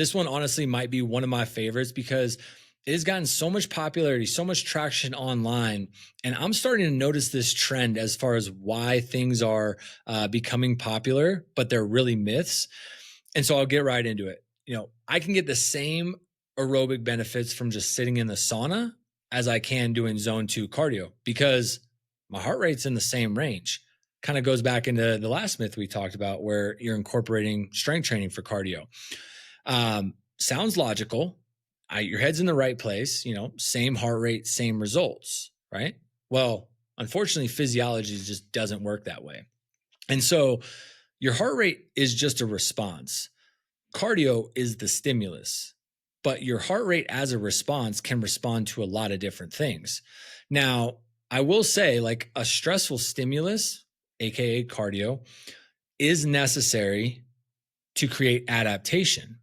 this one honestly might be one of my favorites because it has gotten so much popularity, so much traction online. And I'm starting to notice this trend as far as why things are becoming popular, but they're really myths. And so I'll get right into it. I can get the same aerobic benefits from just sitting in the sauna as I can doing zone 2 cardio because my heart rate's in the same range. Kind of goes back into the last myth we talked about where you're incorporating strength training for cardio. Sounds logical. Your head's in the right place, same heart rate, same results, right? Well, unfortunately, physiology just doesn't work that way. And so your heart rate is just a response. Cardio is the stimulus, but your heart rate as a response can respond to a lot of different things. Now, I will say, like a stressful stimulus, AKA cardio, is necessary to create adaptation.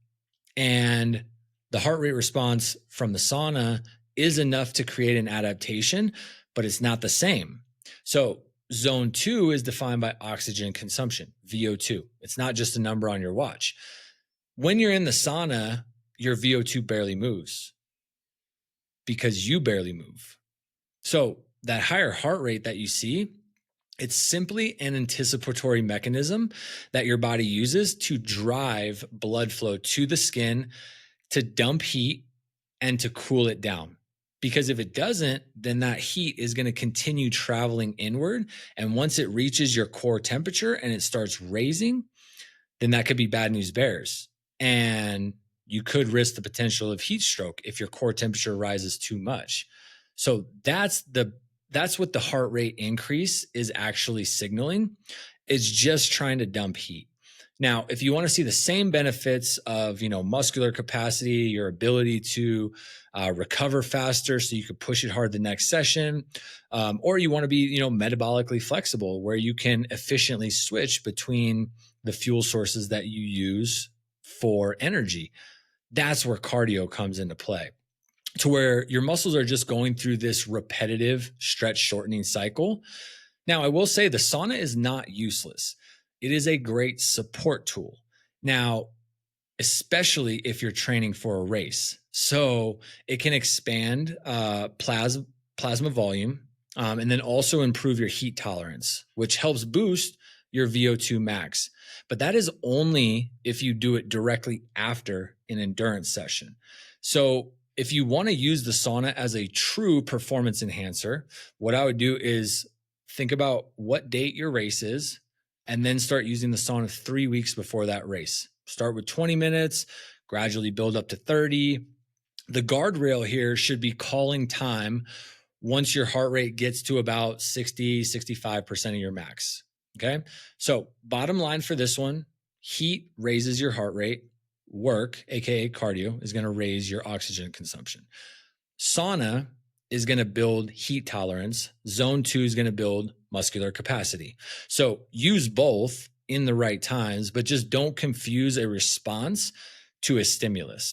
And the heart rate response from the sauna is enough to create an adaptation, but it's not the same. So zone 2 is defined by oxygen consumption, VO2. It's not just a number on your watch. When you're in the sauna, your VO2 barely moves because you barely move. So that higher heart rate that you see, it's simply an anticipatory mechanism that your body uses to drive blood flow to the skin, to dump heat, and to cool it down. Because if it doesn't, then that heat is going to continue traveling inward. And once it reaches your core temperature and it starts raising, then that could be bad news bears. And you could risk the potential of heat stroke if your core temperature rises too much. So that's what the heart rate increase is actually signaling. It's just trying to dump heat. Now, if you want to see the same benefits of, muscular capacity, your ability to recover faster so you could push it hard the next session, or you want to be, metabolically flexible where you can efficiently switch between the fuel sources that you use for energy, that's where cardio comes into play, to where your muscles are just going through this repetitive stretch shortening cycle. Now, I will say the sauna is not useless. It is a great support tool. Now, especially if you're training for a race. So it can expand plasma volume and then also improve your heat tolerance, which helps boost your VO2 max. But that is only if you do it directly after an endurance session. So if you want to use the sauna as a true performance enhancer, what I would do is think about what date your race is and then start using the sauna 3 weeks before that race. Start with 20 minutes, gradually build up to 30. The guardrail here should be calling time once your heart rate gets to about 60, 65% of your max. Okay. So bottom line for this one, heat raises your heart rate. Work, AKA cardio, is going to raise your oxygen consumption. Sauna is going to build heat tolerance. Zone 2 is going to build muscular capacity. So use both in the right times, but just don't confuse a response to a stimulus.